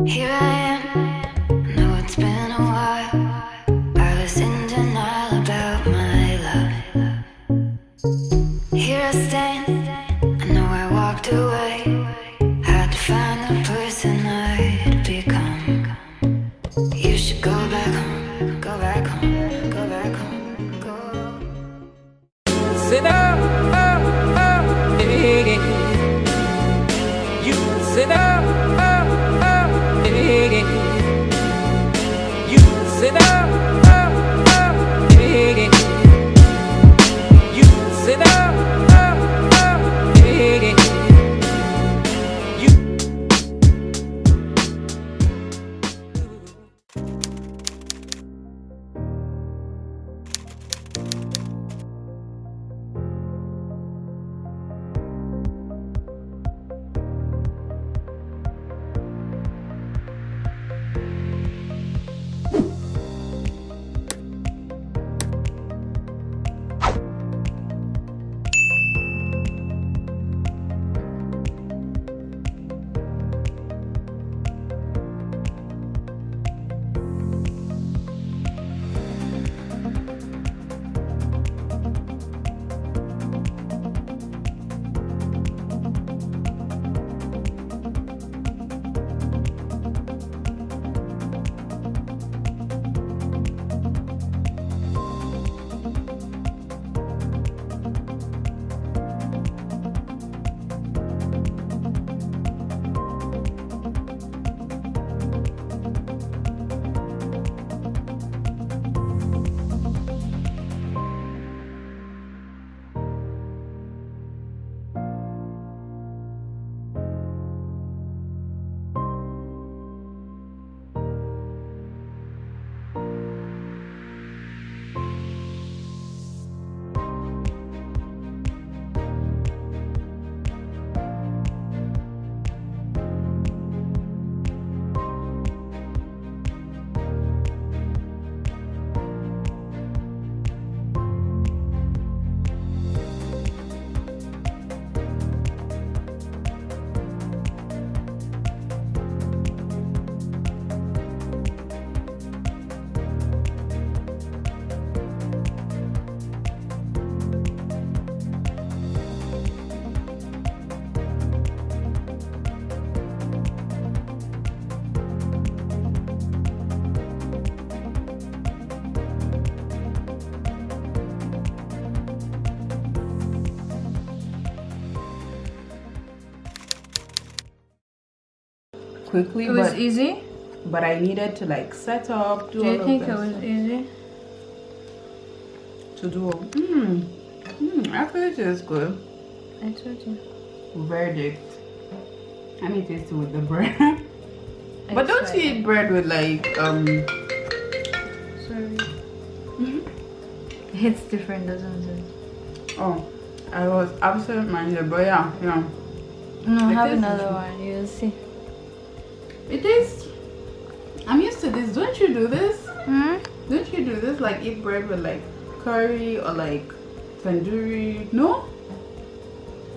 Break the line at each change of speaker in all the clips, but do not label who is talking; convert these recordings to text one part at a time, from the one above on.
Here I am, know it's been a while. I was in denial about my love. Here I stand, I know I walked away. Had to find the person I'd become. You should go back home, go back home, go back home, go.
Sit down, hey. You sit down, hey. You sit down, hey. You sit down, hey.
Quickly,
It was
but
easy?
but I needed to like set up, do
Do
all
you
of
think it
that
was
stuff.
easy?
To do actually it is good.
I told you.
Verdict. I need to taste it with the bread. But don't you eat bread with like
Sorry. It's different, doesn't it?
oh, I was absent minded, but yeah.
No,
The
have
taste is
another
good.
one. You'll see.
It is. I'm used to this. Don't you do this?
Hmm?
Don't you do this? Like eat bread with like curry or like tandoori? No?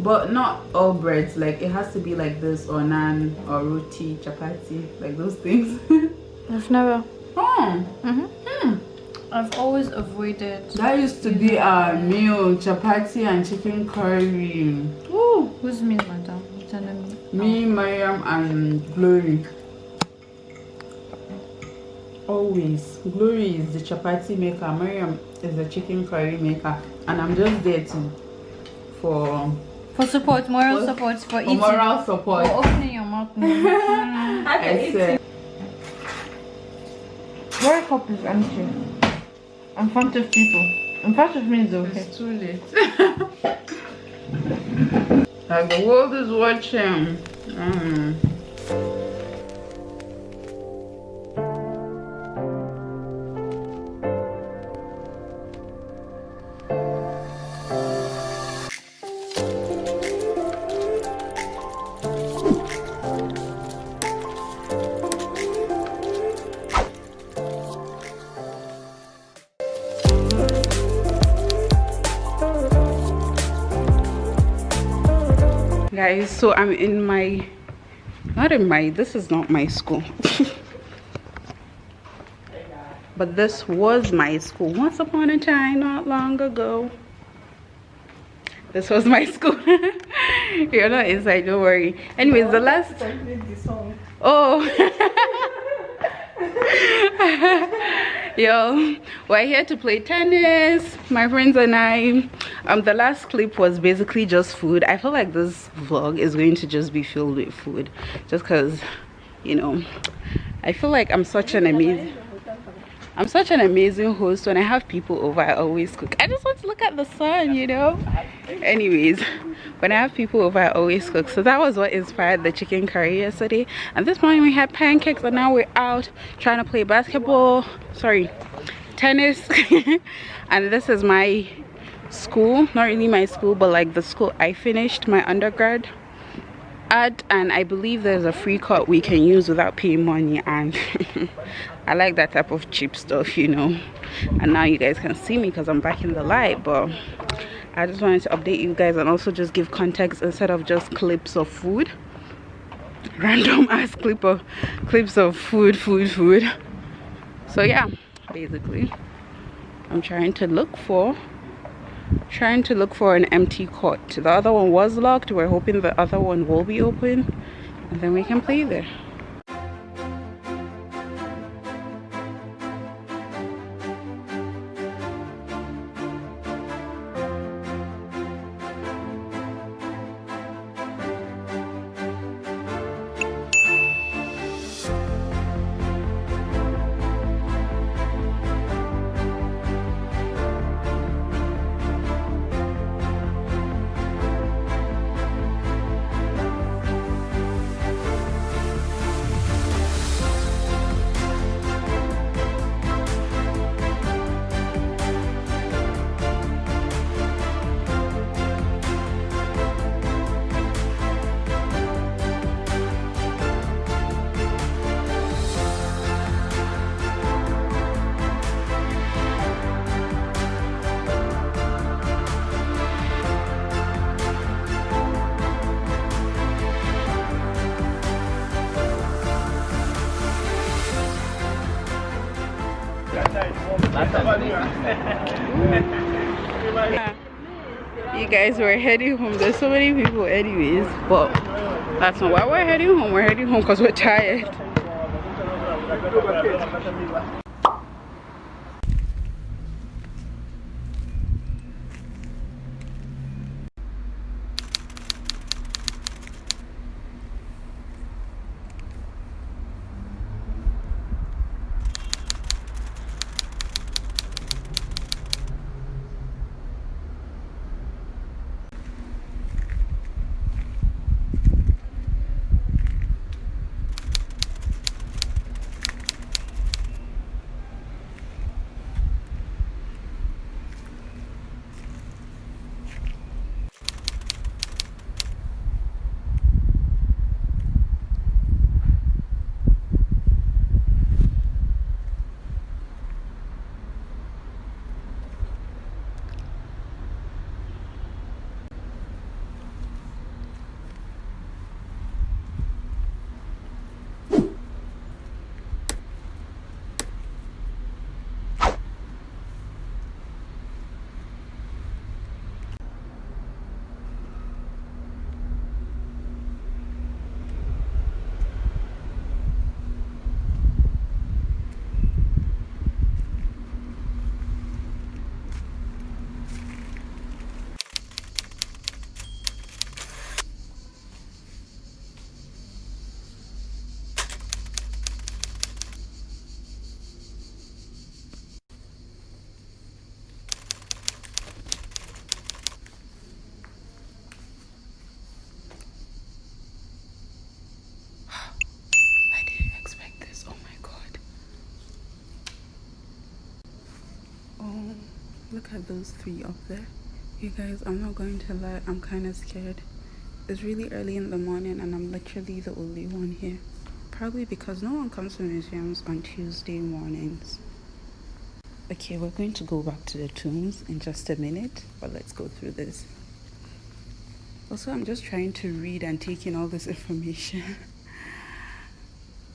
But not all breads. Like it has to be like this or naan or roti, chapati, like those things.
I've never.
Oh,
I've always avoided.
that used to be our meal: chapati and chicken curry. Woo!
Who's me, madam? You're telling me.
Me, Mariam, and Glory. Always. Glory is the chapati maker. Mariam is the chicken curry maker, and I'm just there to for
support, moral support, for eating.
moral support.
For opening your mouth.
I said.
Your cup is empty. In front of people. In front of me is okay.
It's too late. Like the world is watching. Guys, so I'm in my Not in my, this is not my school. But this was my school once upon a time, not long ago. This was my school. You're not inside, don't worry. Anyways, the last... Oh. Yo, we're here to play tennis, my friends and I. The last clip was basically just food. I feel like this vlog is going to just be filled with food, just because, you know, I feel like I'm such an amazing host. When I have people over, I always cook. I just want to look at the sun, you know. Anyways, when I have people over, I always cook. So that was what inspired the chicken curry yesterday. And this morning we had pancakes, and now we're out trying to play tennis. And this is my school, not really my school, but like the school I finished my undergrad at, and I believe there's a free court we can use without paying money, and I like that type of cheap stuff, you know. And now you guys can see me because I'm back in the light, but I just wanted to update you guys and also just give context instead of just clips of food, random ass clips of food. So yeah, basically I'm trying to look for an empty court. The other one was locked. We're hoping the other one will be open, and then we can play there. You guys, we're heading home. There's so many people anyways, but that's not why we're heading home. We're heading home because we're tired. Look at those three up there. You guys, I'm not going to lie, I'm kind of scared. It's really early in the morning and I'm literally the only one here. Probably because no one comes to museums on Tuesday mornings. Okay, we're going to go back to the tombs in just a minute, but let's go through this. Also, I'm just trying to read and take in all this information.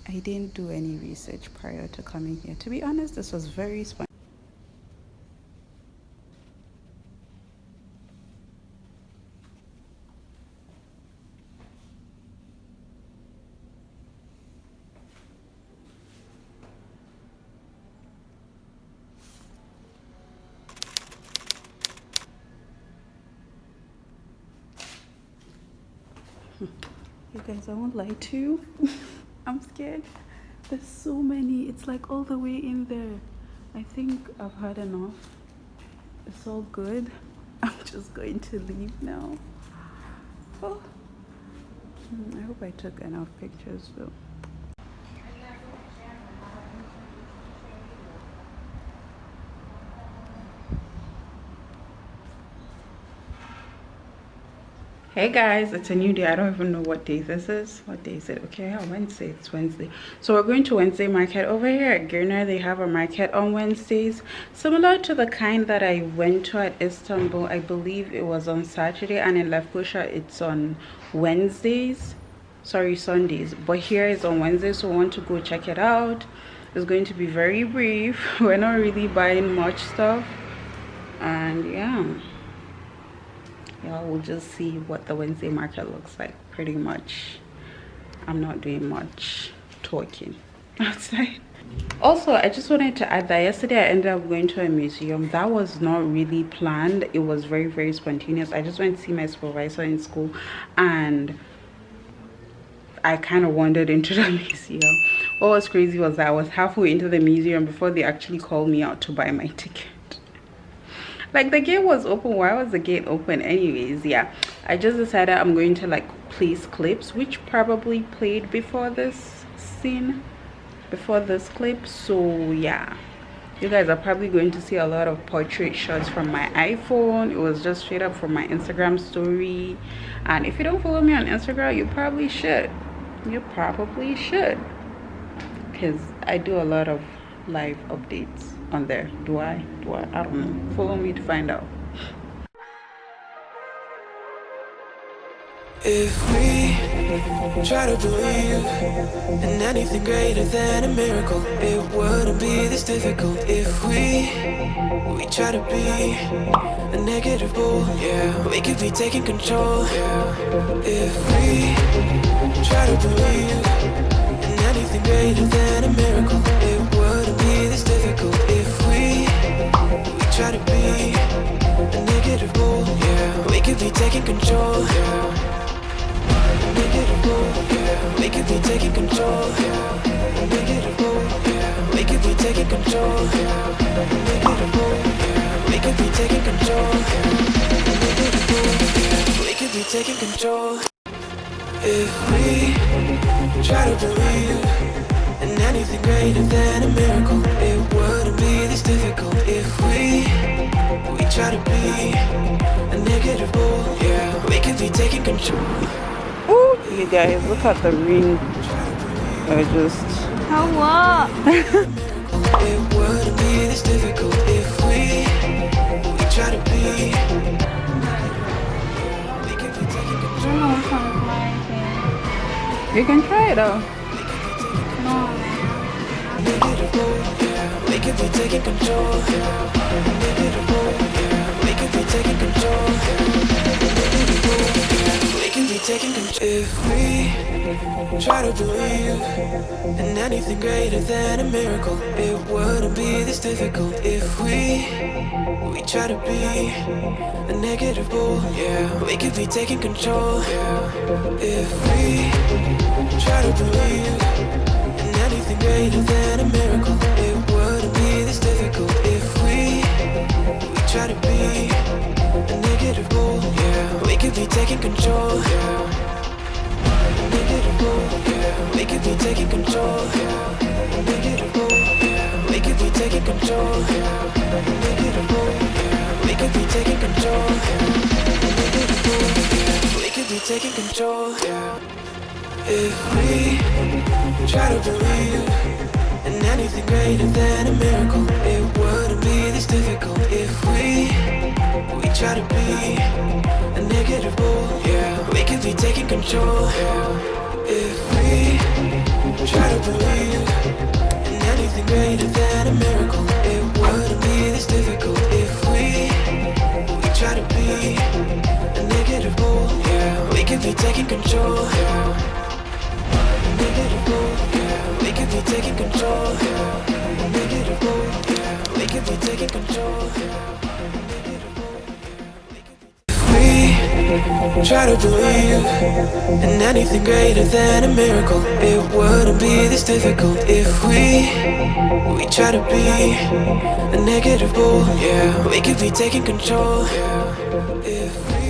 I didn't do any research prior to coming here. To be honest, this was very spontaneous. You guys, I won't lie to you. I'm scared. There's so many. It's like all the way in there. I think I've had enough. It's all good. I'm just going to leave now. Oh. I hope I took enough pictures though. Hey guys, it's a new day. I don't even know what day this is. What day is it? Okay, yeah, Wednesday. It's Wednesday. So we're going to Wednesday market. Over here at Girner, they have a market on Wednesdays, similar to the kind that I went to at Istanbul. I believe it was on Saturday, and in Lefkoşa it's on Wednesdays. Sorry, Sundays. But here is on Wednesday, so we want to go check it out. It's going to be very brief. We're not really buying much stuff, and yeah, we'll just see what the Wednesday market looks like. Pretty much, I'm not doing much talking outside. Also, I just wanted to add that yesterday I ended up going to a museum. That was not really planned. It was very, very spontaneous. I just went to see my supervisor in school, and I kind of wandered into the museum. What was crazy was that I was halfway into the museum before they actually called me out to buy my ticket. Like, the gate was open. Why was the gate open anyways? Yeah, I just decided I'm going to like place clips which probably played before this scene, before this clip. So yeah, you guys are probably going to see a lot of portrait shots from my iPhone. It was just straight up from my Instagram story, and if you don't follow me on Instagram, you probably should. You probably should, because I do a lot of live updates on there. Do I don't know. Follow me to find out.
If we try to believe in anything greater than a miracle, it wouldn't be this difficult. If we try to be a negative bull, yeah, we could be taking control, yeah. If we try to believe in anything greater than a miracle, it wouldn't be this difficult. If we try to be a negative bull, yeah, we could be taking control, yeah. Negative bull, yeah, we could be taking control, yeah. Negative bull, yeah, we could be taking control, yeah. Negative bull, yeah, we could be taking control, yeah. Negative bull, yeah, we could be taking control. If we try to believe in anything greater than a miracle, it wouldn't be this difficult. If we try to be a negative bull, yeah, we could be taking control.
Oh, you guys, look at the ring. I just
It wouldn't be this difficult if we try to be. We could be taking control.
You can try it out.
Negative bull, yeah, we could be taking control. Negative bull, yeah, we could be taking control. Negative bull, yeah, we could be taking control. If we try to believe in anything greater than a miracle, it wouldn't be this difficult. If we try to be a negative bull, yeah, we could be taking control. If we try to believe in anything greater than a miracle, it wouldn't be this difficult. If we try to be a negative bull, yeah, we could be taking control. Negative bull, yeah, we could be taking control. Negative bull, yeah, we could be taking control. Negative bull, yeah, we could be taking control. Negative bull, yeah, we could be taking control. If we try to believe in anything greater than a miracle, it wouldn't be this difficult. If we try to be a negative bull, yeah, we could be taking control. If we try to believe in anything greater than a miracle. It wouldn't be this difficult if we try to be a negative pole. Yeah, we could be taking control. Yeah, a negative pole. Yeah, we could be taking control. Yeah, a negative pole. Yeah, we could be taking control. Try to believe in anything greater than a miracle. It wouldn't be this difficult if we try to be a negative bull. Yeah, we could be taking control. Yeah, if we